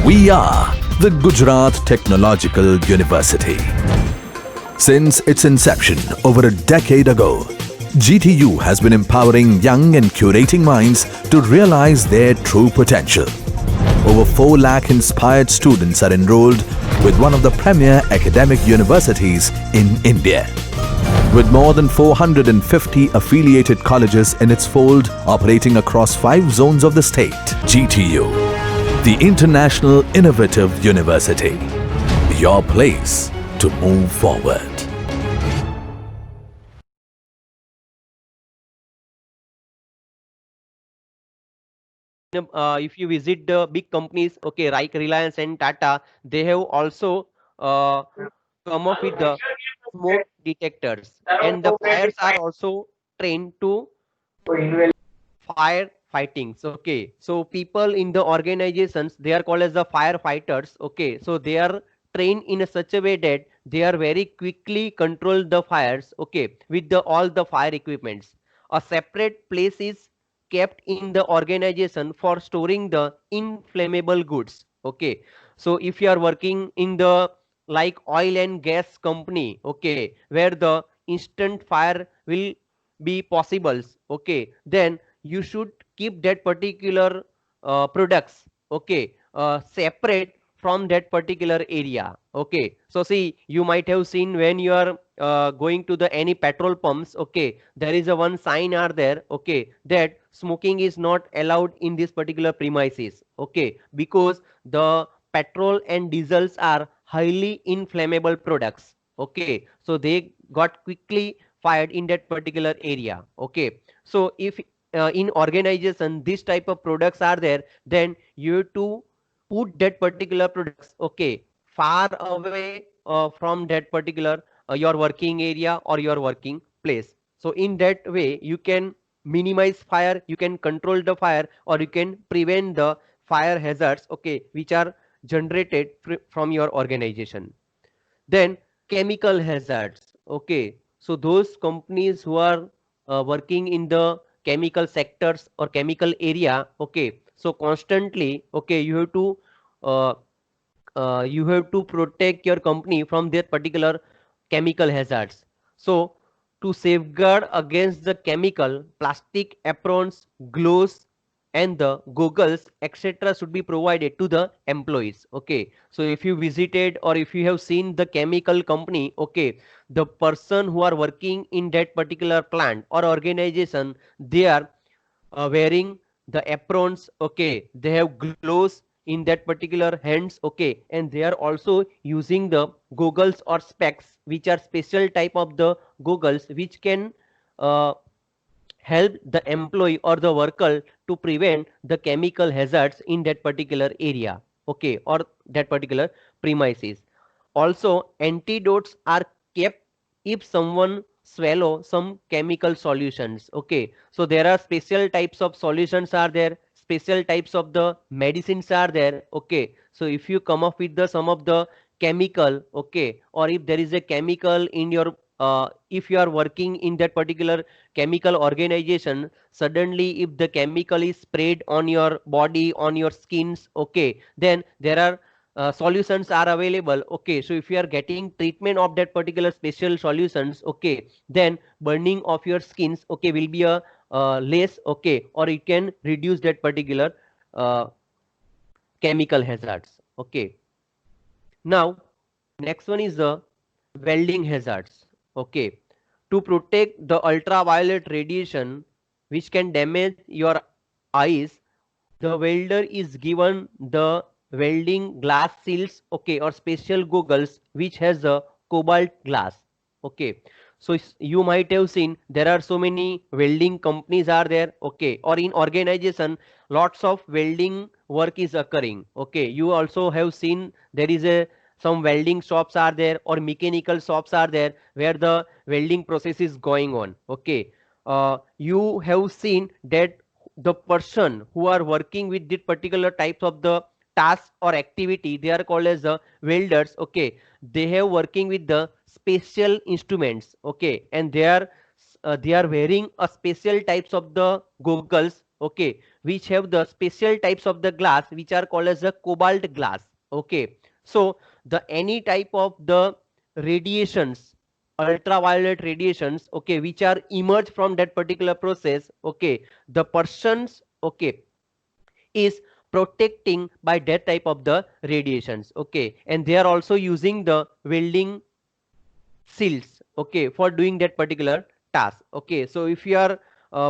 We are the Gujarat Technological University. Since its inception over a decade ago, GTU has been empowering young and curating minds to realize their true potential. Over 4 lakh inspired students are enrolled with one of the premier academic universities in India. With more than 450 affiliated colleges in its fold operating across 5 zones of the state, GTU, the International Innovative University, your place to move forward. If you visit the big companies, okay, like Reliance and Tata, they have also uh, come up with the smoke detectors, and the fires are also trained to fire fightings. Okay, so people in the organizations, they are called as the firefighters. Okay, so they are trained in a such a way that they are very quickly control the fires, okay, with the all the fire equipments. A separate place is kept in the organization for storing the inflammable goods. Okay, so if you are working in the like oil and gas company, okay, where the instant fire will be possible, okay, then you should keep that particular products, okay, separate from that particular area. Okay, so see, you might have seen when you are going to the any petrol pumps, okay, there is a one sign are there, okay, that smoking is not allowed in this particular premises, okay, because the petrol and diesels are highly inflammable products. Okay, so they got quickly fired in that particular area. Okay, so if in organization this type of products are there, then you have to put that particular products, okay, far away from that particular your working area or your working place. So in that way you can minimize fire, you can control the fire, or you can prevent the fire hazards, okay, which are generated from your organization. Then chemical hazards. Okay, so those companies who are working in the chemical sectors or chemical area, okay, so constantly, okay, uh, you have to protect your company from that particular chemical hazards. So to safeguard against the chemical, plastic aprons, gloves, and the goggles, etc., should be provided to the employees. Okay, so if you visited or if you have seen the chemical company, okay, the person who are working in that particular plant or organization, they are wearing the aprons, okay, they have gloves in that particular hands, okay, and they are also using the goggles or specs, which are special type of the goggles which can uh, help the employee or the worker to prevent the chemical hazards in that particular area, okay, or that particular premises. Also antidotes are kept if someone swallow some chemical solutions. Okay, so there are special types of solutions are there, special types of the medicines are there. Okay, so if you come up with the some of the chemical, okay, or if there is a chemical in your if you are working in that particular chemical organization, suddenly if the chemical is sprayed on your body, on your skins, okay, then there are solutions are available. Okay, so if you are getting treatment of that particular special solutions, okay, then burning of your skins, okay, will be a less, okay, or it can reduce that particular uh, chemical hazards. Okay, now next one is the welding hazards. Okay, to protect the ultraviolet radiation which can damage your eyes, the welder is given the welding glass seals, okay, or special goggles which has a cobalt glass. Okay, so you might have seen there are so many welding companies are there, okay, or in organization lots of welding work is occurring. Okay, you also have seen there is a some welding shops are there or mechanical shops are there where the welding process is going on. Okay, you have seen that the person who are working with this particular types of the task or activity, they are called as the welders. Okay, they have working with the special instruments, okay, and they are wearing a special types of the goggles, okay, which have the special types of the glass which are called as the cobalt glass. Okay, so the any type of the radiations, ultraviolet radiations, okay, which are emerge from that particular process, okay, the persons, okay, is protecting by that type of the radiations. Okay, and they are also using the welding seals, okay, for doing that particular task. Okay, so if you are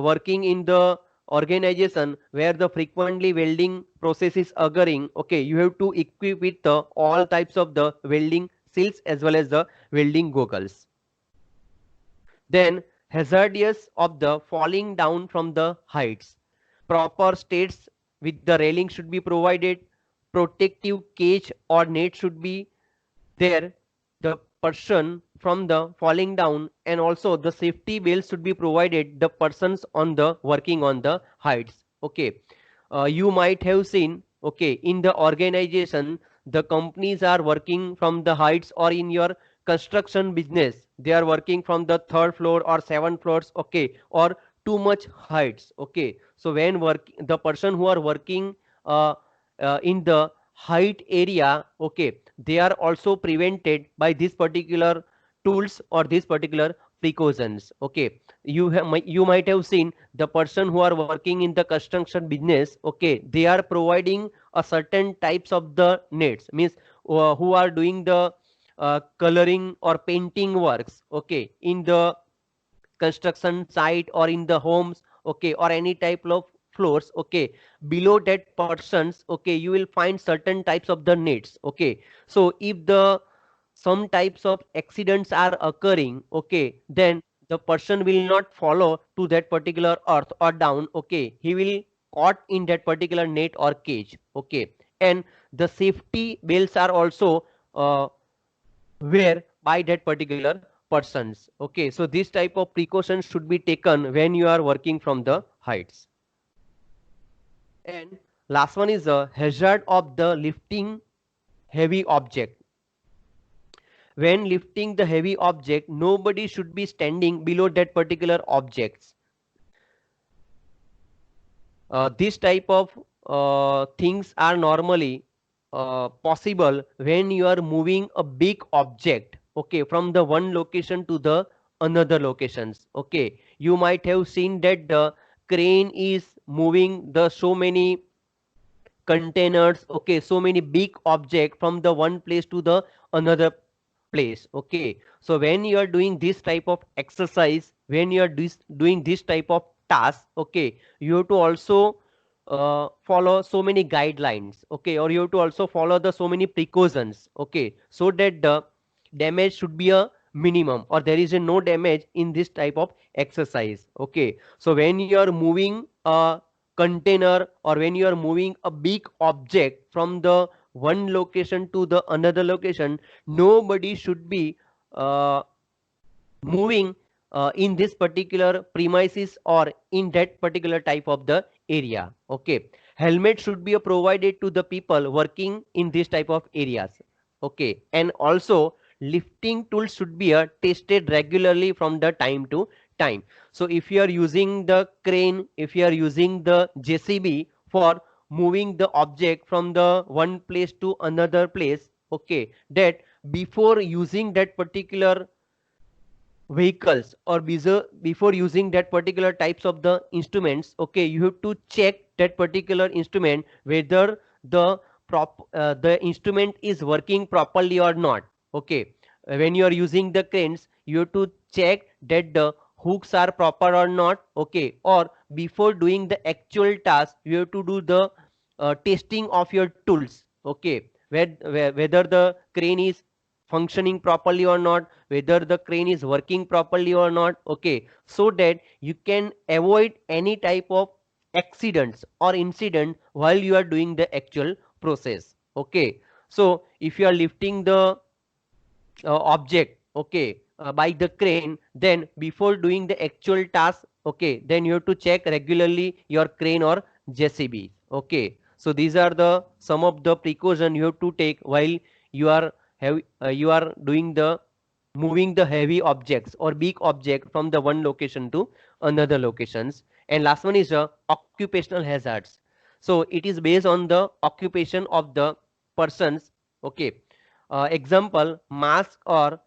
working in the organization where the frequently welding process is occurring, okay, you have to equip with the all types of the welding seals as well as the welding goggles. Then hazardous of the falling down from the heights, proper states with the railing should be provided, protective cage or net should be there, the person from the falling down, and also the safety belts should be provided the persons on the working on the heights. Okay, you might have seen, okay, in the organization the companies are working from the heights, or in your construction business they are working from the third floor or seventh floors, okay, or too much heights. Okay, so when work the person who are working uh, in the height area, okay, they are also prevented by this particular tools or this particular precautions. Okay, you might have seen the person who are working in the construction business, okay, they are providing a certain types of the nets, means who are doing the coloring or painting works, okay, in the construction site or in the homes, okay, or any type of floors, okay, below that persons, okay, you will find certain types of the nets. Okay, so if the some types of accidents are occurring, okay, then the person will not follow to that particular earth or down, okay, he will caught in that particular net or cage. Okay, and the safety belts are also wear by that particular persons. Okay, so this type of precautions should be taken when you are working from the heights. And last one is the hazard of the lifting heavy object. When lifting the heavy object, nobody should be standing below that particular objects. This type of things are normally possible when you are moving a big object, okay, from the one location to the another locations. Okay, you might have seen that the crane is moving the so many containers, okay, so many big object from the one place to the another place. Okay, so when you are doing this type of exercise, when you are doing this type of task, okay, you have to also follow so many guidelines, okay, or you have to also follow the so many precautions, okay, so that the damage should be a minimum, or there is a no damage in this type of exercise. Okay, so when you are moving a container or when you are moving a big object from the one location to the another location, nobody should be uh, moving in this particular premises or in that particular type of the area. Okay, helmet should be provided to the people working in this type of areas. Okay, and also lifting tools should be tested regularly from the time to time. So if you are using the crane, if you are using the JCB for moving the object from the one place to another place, okay, that before using that particular vehicles or before using that particular types of the instruments, okay, you have to check that particular instrument whether the instrument is working properly or not. Okay, when you are using the cranes, you have to check that the hooks are proper or not. Okay, or before doing the actual task, you have to do the testing of your tools. Okay, whether the crane is functioning properly or not, whether the crane is working properly or not. Okay, so that you can avoid any type of accidents or incident while you are doing the actual process. Okay, so if you are lifting the object, okay, by the crane, then before doing the actual task, okay, then you have to check regularly your crane or JCB. Okay, so these are the some of the precaution you have to take while you are you are doing the moving the heavy objects or big object from the one location to another locations. And last one is occupational hazards. So it is based on the occupation of the persons. Okay. Example, mask or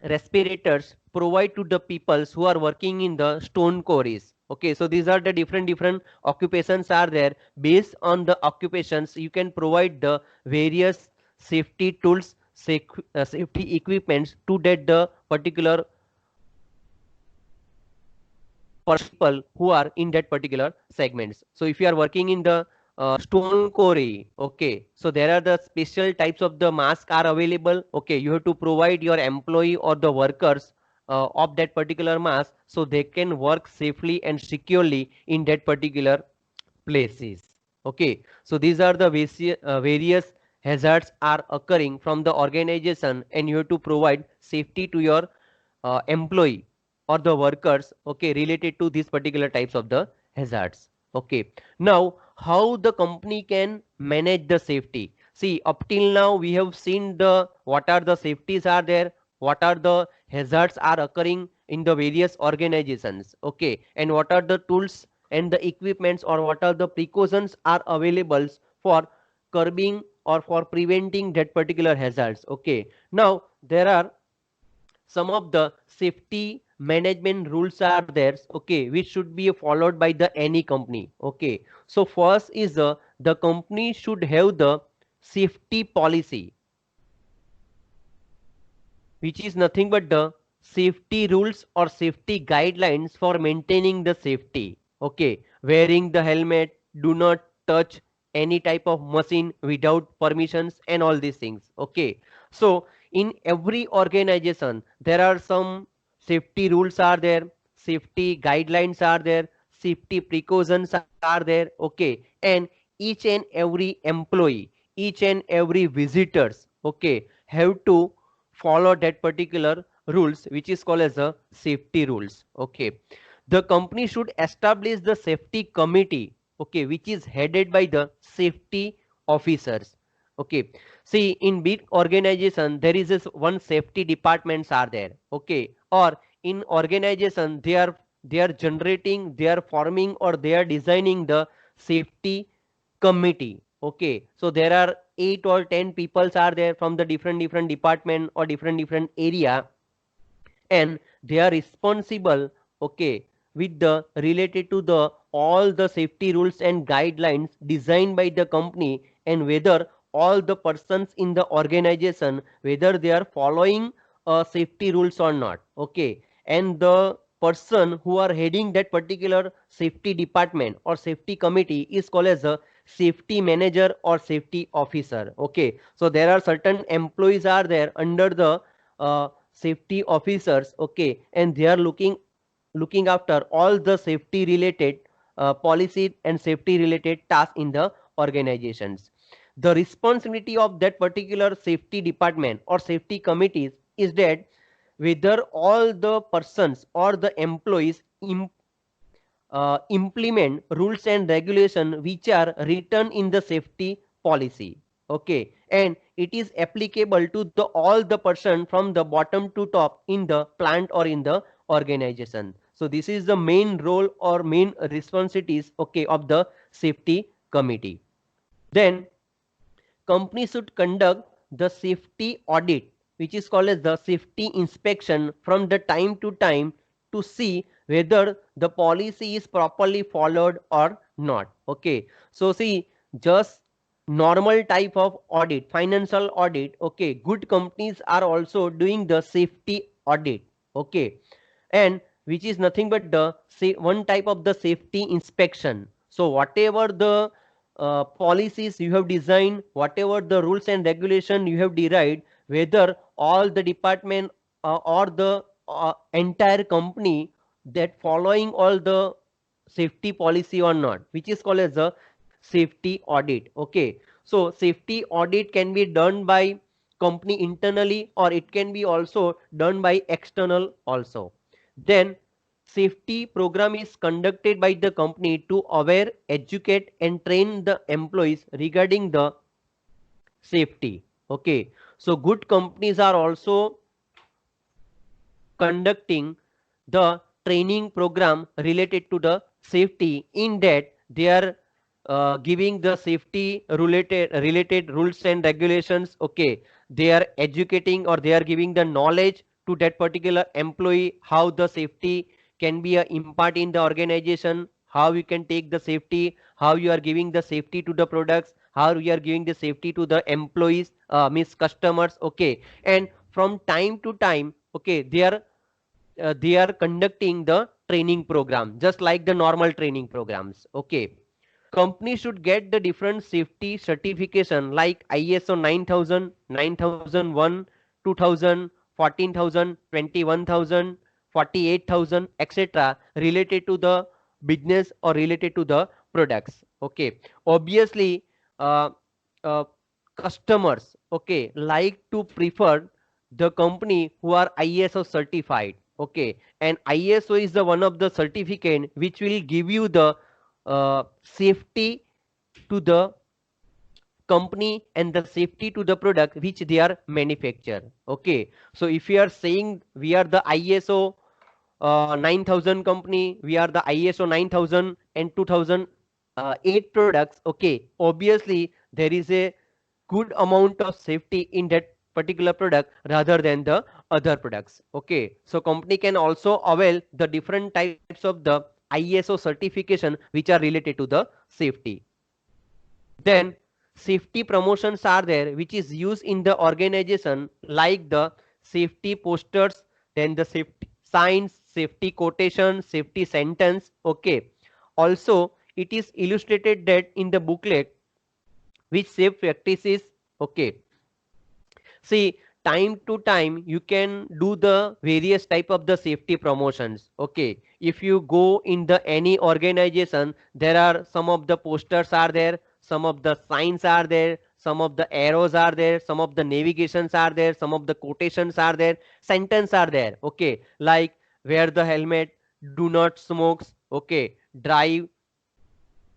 respirators provide to the peoples who are working in the stone quarries. Okay, so these are the different occupations are there. Based on the occupations, you can provide the various safety tools, safety equipments to that the particular people who are in that particular segments. So if you are working in the stone quarry, okay, so there are the special types of the mask are available. Okay, you have to provide your employee or the workers of that particular mask so they can work safely and securely in that particular places. Okay, so these are the various hazards are occurring from the organization, and you have to provide safety to your employee or the workers, okay, related to these particular types of the hazards. Okay, now how the company can manage the safety? See, up till now we have seen the what are the safeties are there, what are the hazards are occurring in the various organizations, okay, and what are the tools and the equipments or what are the precautions are available for curbing or for preventing that particular hazards. Okay, now there are some of the safety management rules are there, okay, which should be followed by the any company. Okay, so first is the company should have the safety policy, which is nothing but the safety rules or safety guidelines for maintaining the safety. Okay, wearing the helmet, do not touch any type of machine without permissions and all these things. Okay, so in every organization there are some safety rules are there, safety guidelines are there, safety precautions are there. Okay, and each and every employee, each and every visitors, okay, have to follow that particular rules, which is called as a safety rules. Okay, the company should establish the safety committee, okay, which is headed by the safety officers. Okay, see, in big organization there is this one safety departments are there. Okay, or in organization they are generating, they are forming or they are designing the safety committee. Okay, so there are 8 or 10 peoples are there from the different department or different area, and they are responsible, okay, with the related to the all the safety rules and guidelines designed by the company, and whether all the persons in the organization whether they are following safety rules or not. Okay, and the person who are heading that particular safety department or safety committee is called as a safety manager or safety officer. Okay, so there are certain employees are there under the safety officers. Okay, and they are looking after all the safety related policy and safety related tasks in the organizations. The responsibility of that particular safety department or safety committees is that whether all the persons or the employees implement rules and regulation which are written in the safety policy. Okay, and it is applicable to the all the person from the bottom to top in the plant or in the organization. So this is the main role or main responsibilities, okay, of the safety committee. Then company should conduct the safety audit, which is called as the safety inspection, from the time to time to see whether the policy is properly followed or not. Okay, so see, just normal type of audit, financial audit, okay, good companies are also doing the safety audit. Okay, and which is nothing but the say one type of the safety inspection. So whatever the policies you have designed, whatever the rules and regulation you have derived, whether all the department or the entire company that following all the safety policy or not, which is called as a safety audit. Okay, so safety audit can be done by company internally or it can be also done by external also. Then safety program is conducted by the company to aware, educate and train the employees regarding the safety. Okay, so good companies are also conducting the training program related to the safety. In that they are giving the safety related rules and regulations. Okay, they are educating or they are giving the knowledge to that particular employee how the safety can be a impart in the organization, how you can take the safety, how you are giving the safety to the products, how you are giving the safety to the employees, means customers. Okay, and from time to time, okay, they are conducting the training program just like the normal training programs. Okay, company should get the different safety certification like ISO 9000, 9001, 2000, 14000, 21000, 48000, etc., related to the business or related to the products. Okay, obviously, uh, uh, customers, okay, like to prefer the company who are ISO certified. Okay, and ISO is the one of the certificate which will give you the safety to the company and the safety to the product which they are manufacture. Okay, so if we are saying we are the ISO 9000 company, we are the ISO 9000 and 2008 products. Okay, obviously there is a good amount of safety in that particular product rather than the other products. Okay, so company can also avail the different types of the ISO certification which are related to the safety. Then safety promotions are there which is used in the organization like the safety posters, then the safety signs, safety quotation, safety sentence. Okay, also it is illustrated that in the booklet which safe practices. Okay, see, time to time you can do the various type of the safety promotions. Okay, if you go in the any organization, there are some of the posters are there, some of the signs are there, some of the arrows are there, some of the navigations are there, some of the quotations are there, sentence are there. Okay, like wear the helmet, do not smokes. Okay, drive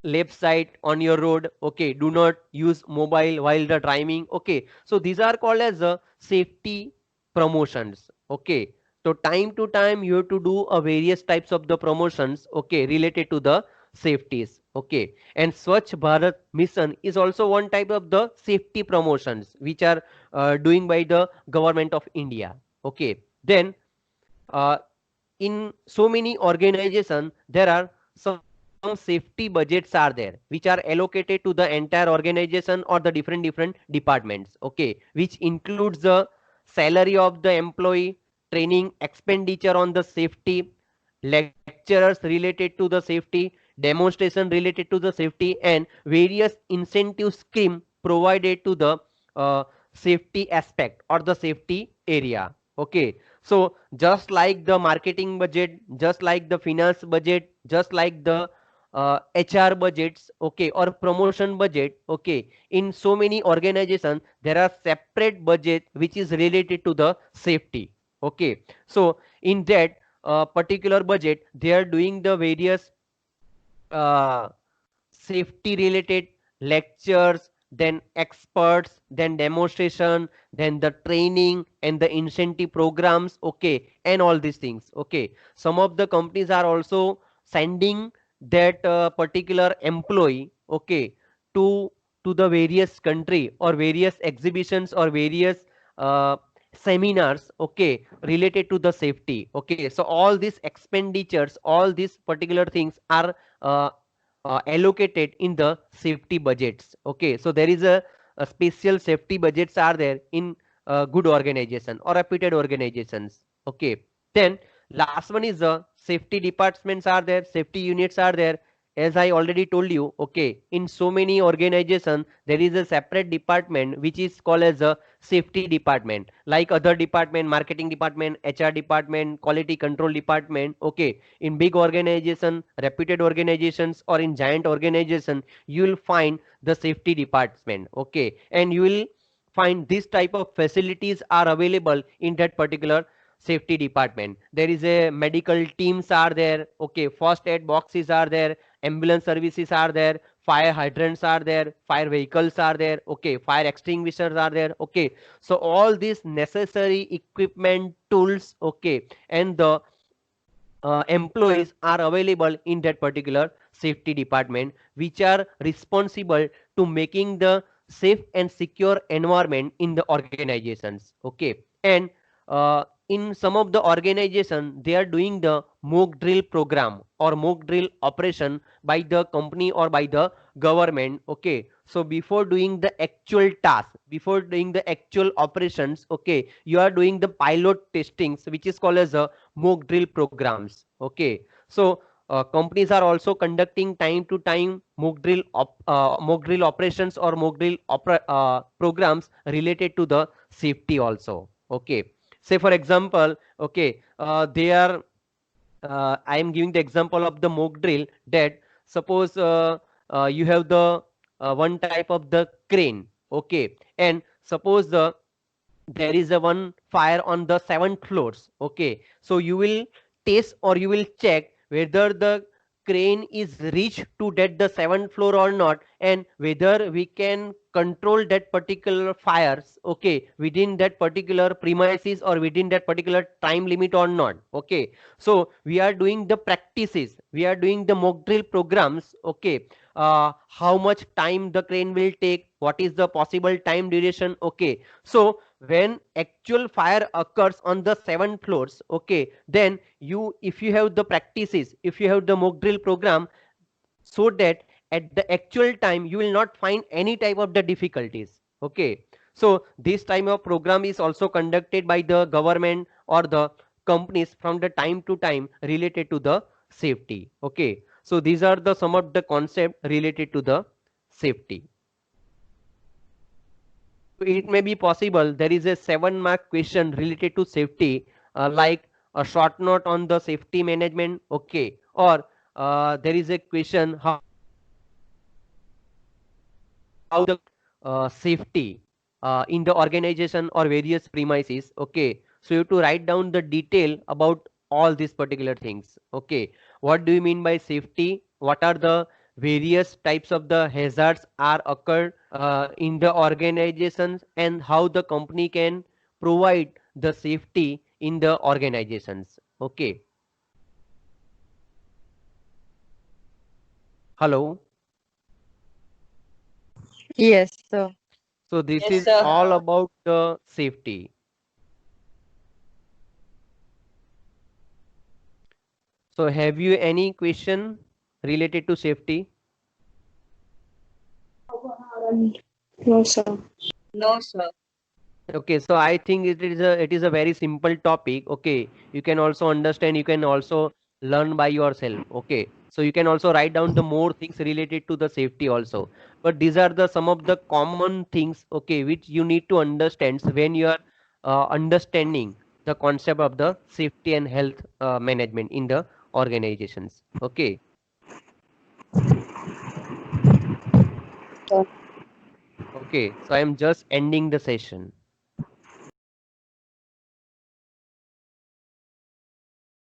left side on your road. Okay, do not use mobile while the driving. Okay, so these are called as safety promotions. Okay, so time to time you have to do a various types of the promotions, okay, related to the safeties. Okay, and Swachh Bharat mission is also one type of the safety promotions which are doing by the government of India. Okay, then uh, in so many organizations there are some safety budgets are there which are allocated to the entire organization or the different departments. Okay, which includes the salary of the employee, training expenditure on the safety, lecturers related to the safety, demonstration related to the safety, and various incentive scheme provided to the safety aspect or the safety area. Okay, so just like the marketing budget, just like the finance budget, just like the HR budgets, okay, or promotion budget. Okay, in so many organizations there are separate budget which is related to the safety. Okay, so in that particular budget they are doing the various uh, safety related lectures, then experts, then demonstration, then the training and the incentive programs. Okay, and all these things. Okay, some of the companies are also sending that particular employee, okay, to the various country or various exhibitions or various uh, seminars, okay, related to the safety. Okay, so all these expenditures, all these particular things are uh, allocated in the safety budgets. Okay, so there is a special safety budgets are there in good organization or reputed organizations. Okay, then last one is the safety departments are there, safety units are there. As I already told you, okay, in so many organizations there is a separate department which is called as a safety department, like other department, marketing department, HR department, quality control department. Okay, in big organization, reputed organizations, or in giant organization, you will find the safety department. Okay, and you will find this type of facilities are available in that particular safety department. There is a medical teams are there. Okay, first aid boxes are there, ambulance services are there, fire hydrants are there, fire vehicles are there. Okay, fire extinguishers are there. Okay, so all these necessary equipment, tools, okay, and the employees are available in that particular safety department, which are responsible to making the safe and secure environment in the organizations. Okay, and in some of the organization they are doing the mock drill program or mock drill operation by the company or by the government. Okay, so before doing the actual task, before doing the actual operations, okay, you are doing the pilot testings, which is called as a mock drill programs. Okay, so companies are also conducting time to time mock drill operations or mock drill programs related to the safety also. Okay, say for example, okay, they are I am giving the example of the mock drill that suppose you have the one type of the crane. Okay, and suppose there is a one fire on the 7th floors. Okay, so you will test or you will check whether the crane is reached to that the 7th floor or not, and whether we can control that particular fires, okay, within that particular premises or within that particular time limit or not. Okay, so we are doing the practices, we are doing the mock drill programs. Okay, how much time the crane will take, what is the possible time duration. Okay, so when actual fire occurs on the 7th floors, okay, then you, if you have the practices, if you have the mock drill program, so that at the actual time you will not find any type of the difficulties. Okay, so this type of program is also conducted by the government or the companies from the time to time related to the safety. Okay, so these are the some of the concept related to the safety. It may be possible there is a 7 mark question related to safety, like a short note on the safety management. Okay, or there is a question how the safety in the organization or various premises. Okay, so you have to write down the detail about all these particular things. Okay, what do you mean by safety, what are the various types of the hazards are occurred in the organizations, and how the company can provide the safety in the organizations. Okay, hello. Yes, sir. So this Yes, is sir. all about the safety. So have you any question related to safety? No, sir. No, sir. Okay, so I think it is a very simple topic. Okay, you can also understand, you can also learn by yourself. Okay, so you can also write down the more things related to the safety also. But these are the some of the common things, okay, which you need to understand when you are understanding the concept of the safety and health management in the organizations. Okay. Okay, so I am just ending the session.